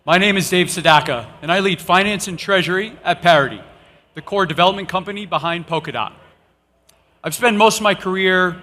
My name is Dave Sedacca, and I lead finance and treasury at Parity, the core development company behind Polkadot. I've spent most of my career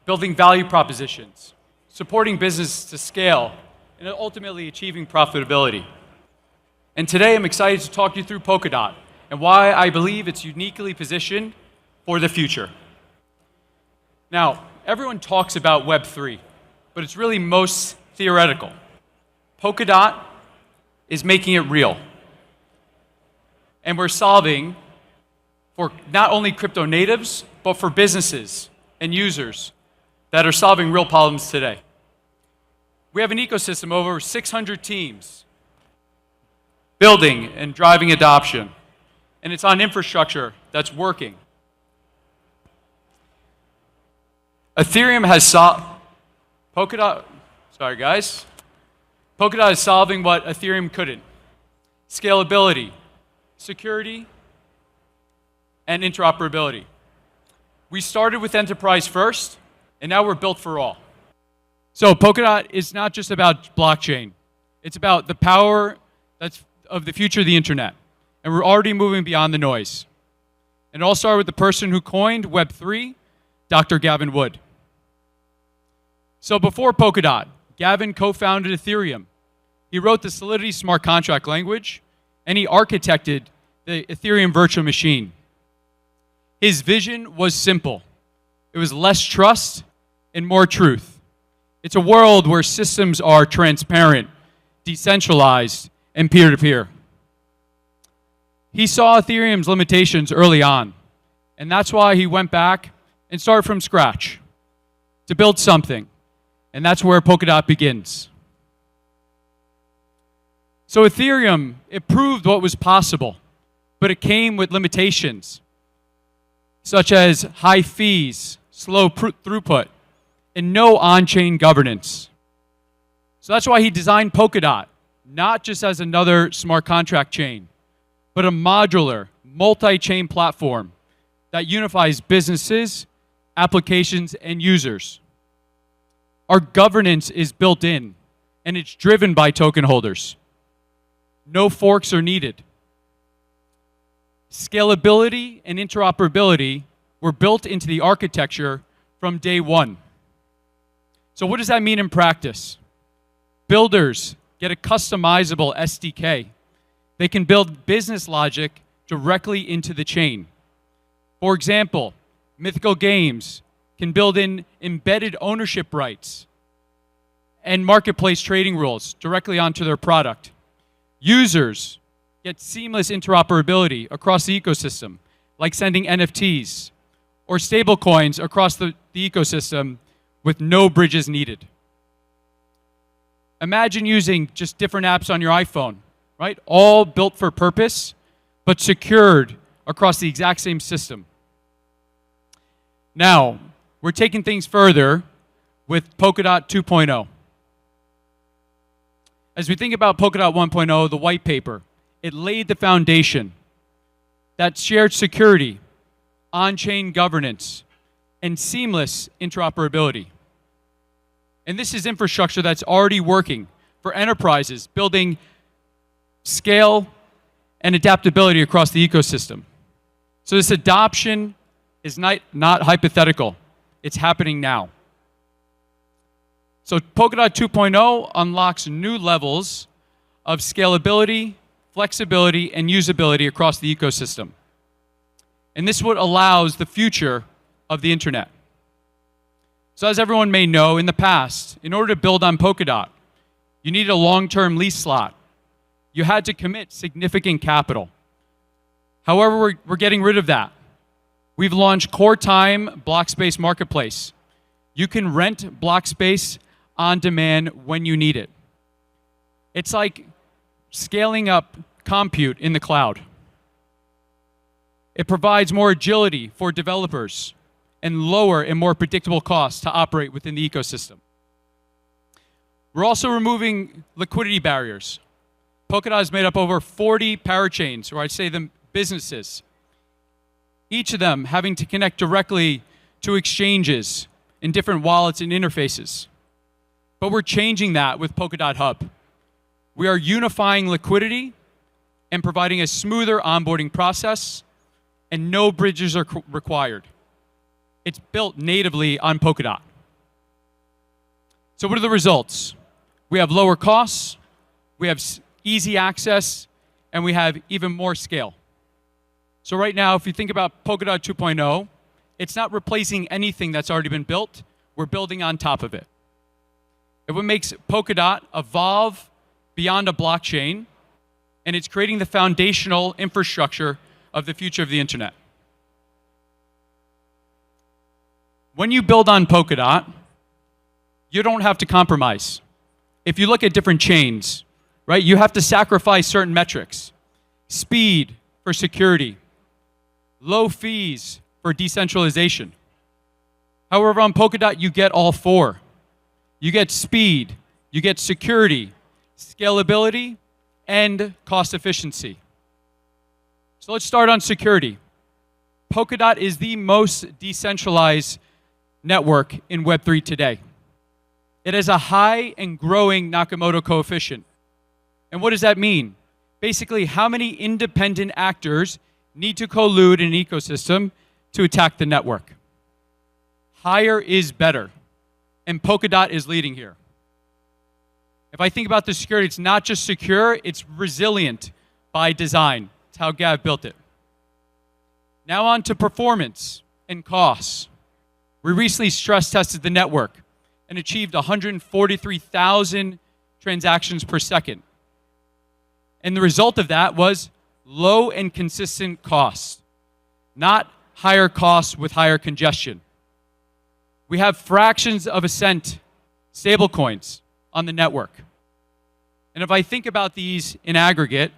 building value propositions, supporting business to scale, and ultimately achieving profitability. And today I'm excited to talk you through Polkadot and why I believe it's uniquely positioned for the future. Now, everyone talks about Web3, but it's really most theoretical. Polkadot is making it real. And we're solving for not only crypto natives, but for businesses and users that are solving real problems today. We have an ecosystem of over 600 teams building and driving adoption, and it's on infrastructure that's working. Ethereum has Polkadot is solving what Ethereum couldn't: scalability, security, and interoperability. We started with enterprise first, and now we're built for all. So Polkadot is not just about blockchain. It's about the power of the future of the internet. And we're already moving beyond the noise. And it all started with the person who coined Web3, Dr. Gavin Wood. So before Polkadot, Gavin co-founded Ethereum. He wrote the Solidity smart contract language, and he architected the Ethereum virtual machine. His vision was simple. It was less trust and more truth. It's a world where systems are transparent, decentralized, and peer-to-peer. He saw Ethereum's limitations early on, and that's why he went back and started from scratch to build something. And that's where Polkadot begins. So Ethereum, it proved what was possible, but it came with limitations, such as high fees, slow throughput, and no on-chain governance. So that's why he designed Polkadot, not just as another smart contract chain, but a modular, multi-chain platform that unifies businesses, applications, and users. Our governance is built in, and it's driven by token holders. No forks are needed. Scalability and interoperability were built into the architecture from day one. So what does that mean in practice? Builders get a customizable SDK. They can build business logic directly into the chain. For example, Mythical Games can build in embedded ownership rights and marketplace trading rules directly onto their product. Users get seamless interoperability across the ecosystem, like sending NFTs or stablecoins across the ecosystem with no bridges needed. Imagine using just different apps on your iPhone, right? All built for purpose, but secured across the exact same system. Now, we're taking things further with Polkadot 2.0. As we think about Polkadot 1.0, the white paper, it laid the foundation. That shared security, on-chain governance, and seamless interoperability. And this is infrastructure that's already working for enterprises, building scale and adaptability across the ecosystem. So this adoption is not hypothetical. It's happening now. So Polkadot 2.0 unlocks new levels of scalability, flexibility, and usability across the ecosystem. And this is what allows the future of the internet. So as everyone may know, in the past, in order to build on Polkadot, you needed a long-term lease slot. You had to commit significant capital. However, we're getting rid of that. We've launched Core Time Block Space Marketplace. You can rent block space on demand when you need it. It's like scaling up compute in the cloud. It provides more agility for developers and lower and more predictable costs to operate within the ecosystem. We're also removing liquidity barriers. Polkadot is made up of over 40 parachains, or I'd say them businesses, each of them having to connect directly to exchanges in different wallets and interfaces. But we're changing that with Polkadot Hub. We are unifying liquidity and providing a smoother onboarding process, and no bridges are required. It's built natively on Polkadot. So what are the results? We have lower costs, we have easy access, and we have even more scale. So right now, if you think about Polkadot 2.0, it's not replacing anything that's already been built. We're building on top of it. And what makes Polkadot evolve beyond a blockchain, and it's creating the foundational infrastructure of the future of the internet. When you build on Polkadot, you don't have to compromise. If you look at different chains, right, you have to sacrifice certain metrics. Speed for security, low fees for decentralization. However, on Polkadot, you get all four. You get speed, you get security, scalability, and cost efficiency. So let's start on security. Polkadot is the most decentralized network in Web3 today. It has a high and growing Nakamoto coefficient. And what does that mean? Basically, how many independent actors need to collude in an ecosystem to attack the network? Higher is better, and Polkadot is leading here. If I think about the security, it's not just secure, it's resilient by design. It's how Gav built it. Now on to performance and costs. We recently stress tested the network and achieved 143,000 transactions per second. And the result of that was low and consistent costs, not higher costs with higher congestion. We have fractions of a cent stablecoins on the network. And if I think about these in aggregate,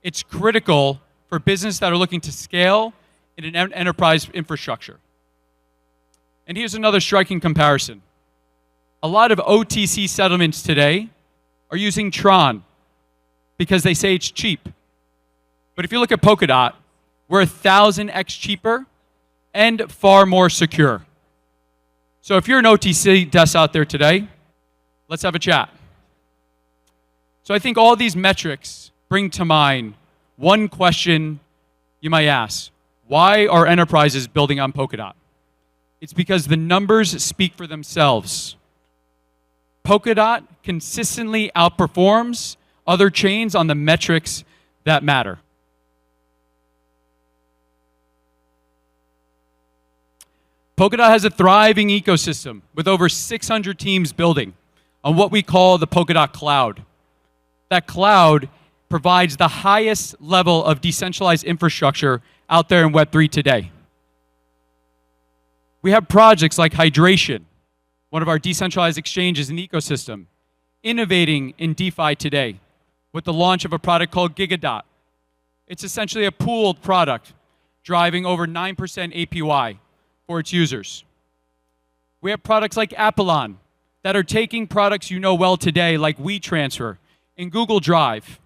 it's critical for businesses that are looking to scale in an enterprise infrastructure. And here's another striking comparison. A lot of OTC settlements today are using Tron because they say it's cheap. But if you look at Polkadot, we're 1,000x cheaper and far more secure. So if you're an OTC desk out there today, let's have a chat. So I think all these metrics bring to mind one question you might ask. Why are enterprises building on Polkadot? It's because the numbers speak for themselves. Polkadot consistently outperforms other chains on the metrics that matter. Polkadot has a thriving ecosystem with over 600 teams building on what we call the Polkadot Cloud. That cloud provides the highest level of decentralized infrastructure out there in Web3 today. We have projects like Hydration, one of our decentralized exchanges in the ecosystem, innovating in DeFi today with the launch of a product called Gigadot. It's essentially a pooled product driving over 9% APY for its users. We have products like Apollon that are taking products you know well today like WeTransfer and Google Drive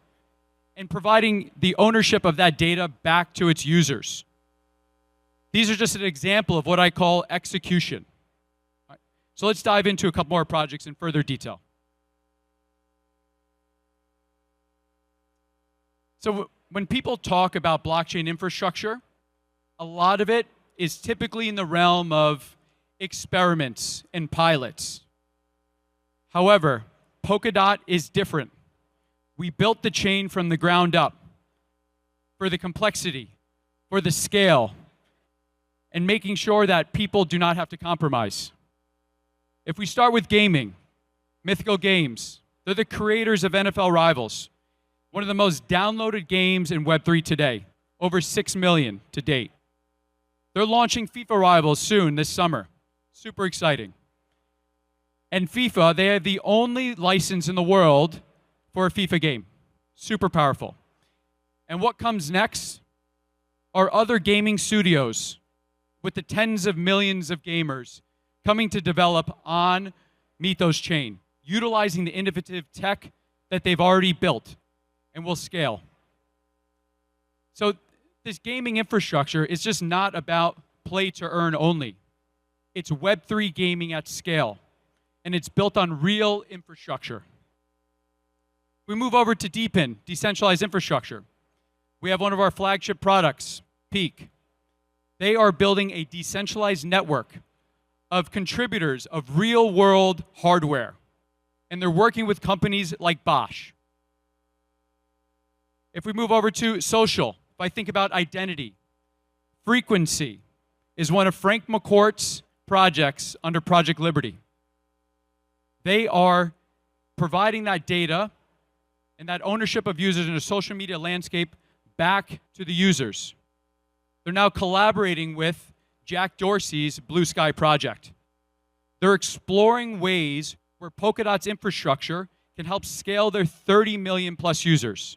and providing the ownership of that data back to its users. These are just an example of what I call execution. So let's dive into a couple more projects in further detail. So when people talk about blockchain infrastructure, a lot of it is typically in the realm of experiments and pilots. However, Polkadot is different. We built the chain from the ground up for the complexity, for the scale, and making sure that people do not have to compromise. If we start with gaming, Mythical Games, they're the creators of NFL Rivals, one of the most downloaded games in Web3 today, over 6 million to date. They're launching FIFA Rivals soon this summer. Super exciting. And FIFA, they have the only license in the world for a FIFA game. Super powerful. And what comes next are other gaming studios with the tens of millions of gamers coming to develop on Mythos chain, utilizing the innovative tech that they've already built and will scale. So this gaming infrastructure is just not about play to earn only. It's Web3 gaming at scale, and it's built on real infrastructure. We move over to DePIN, decentralized infrastructure. We have one of our flagship products, Peak. They are building a decentralized network of contributors of real-world hardware. And they're working with companies like Bosch. If we move over to social, if I think about identity, Frequency is one of Frank McCourt's projects under Project Liberty. They are providing that data and that ownership of users in a social media landscape back to the users. They're now collaborating with Jack Dorsey's Blue Sky project. They're exploring ways where Polkadot's infrastructure can help scale their 30 million plus users.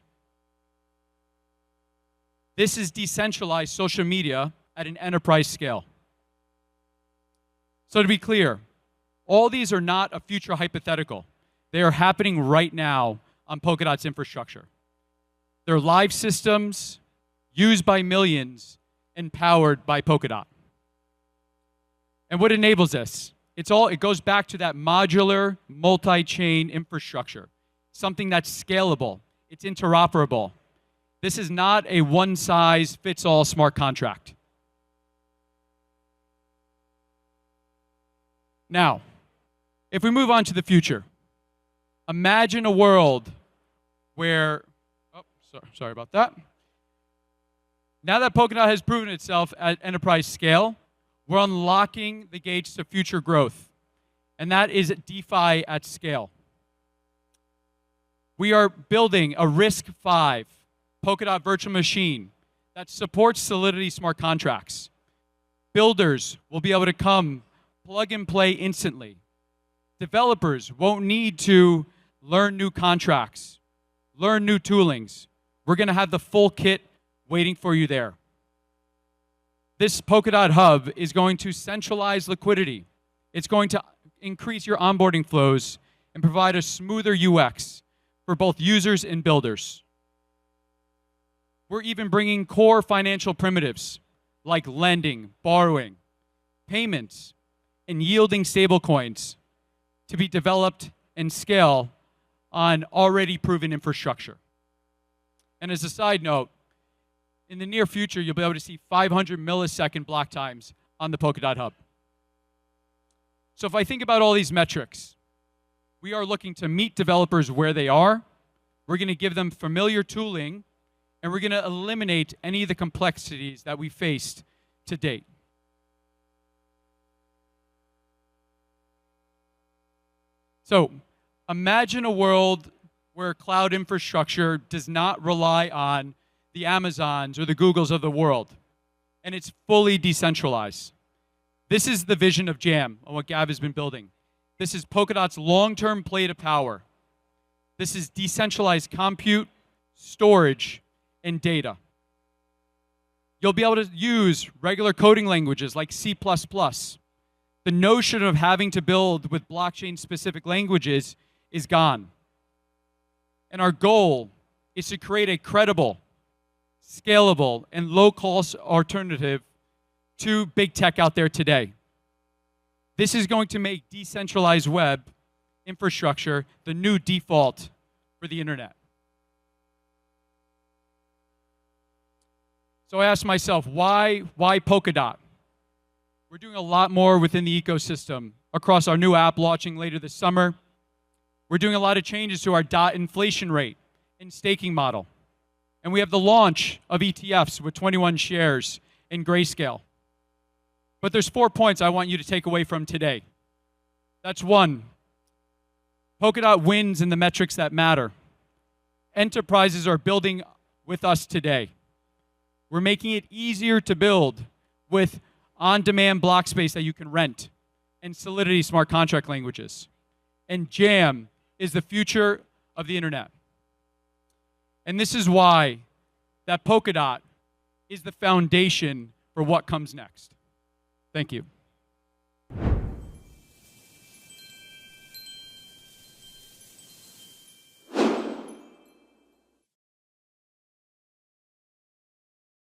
This is decentralized social media at an enterprise scale. So to be clear, all these are not a future hypothetical. They are happening right now on Polkadot's infrastructure. They're live systems used by millions and powered by Polkadot. And what enables this? It goes back to that modular, multi-chain infrastructure, something that's scalable, it's interoperable. This is not a one-size-fits-all smart contract. Now, if we move on to the future, imagine a world where, sorry about that. Now that Polkadot has proven itself at enterprise scale, we're unlocking the gates to future growth, and that is DeFi at scale. We are building a RISC-V Polkadot virtual machine that supports Solidity smart contracts. Builders will be able to come, plug and play instantly. Developers won't need to learn new contracts, learn new toolings. We're going to have the full kit waiting for you there. This Polkadot hub is going to centralize liquidity. It's going to increase your onboarding flows and provide a smoother UX for both users and builders. We're even bringing core financial primitives like lending, borrowing, payments, and yielding stablecoins to be developed and scale on already proven infrastructure. And as a side note, in the near future, you'll be able to see 500 millisecond block times on the Polkadot hub. So if I think about all these metrics, we are looking to meet developers where they are. We're going to give them familiar tooling, and we're going to eliminate any of the complexities that we faced to date. So imagine a world where cloud infrastructure does not rely on the Amazons or the Googles of the world, and it's fully decentralized. This is the vision of Jam and what Gav has been building. This is Polkadot's long-term play to power. This is decentralized compute, storage, and data. You'll be able to use regular coding languages like C++. The notion of having to build with blockchain-specific languages is gone. And our goal is to create a credible, scalable, and low-cost alternative to big tech out there today. This is going to make decentralized web infrastructure the new default for the internet. So I asked myself, why Polkadot? We're doing a lot more within the ecosystem across our new app launching later this summer. We're doing a lot of changes to our DOT inflation rate and staking model. And we have the launch of ETFs with 21 shares in Grayscale. But there's 4 points I want you to take away from today. That's 1, Polkadot wins in the metrics that matter. Enterprises are building with us today. We're making it easier to build with on-demand block space that you can rent and Solidity smart contract languages. And Jam is the future of the internet. And this is why that Polkadot is the foundation for what comes next. Thank you.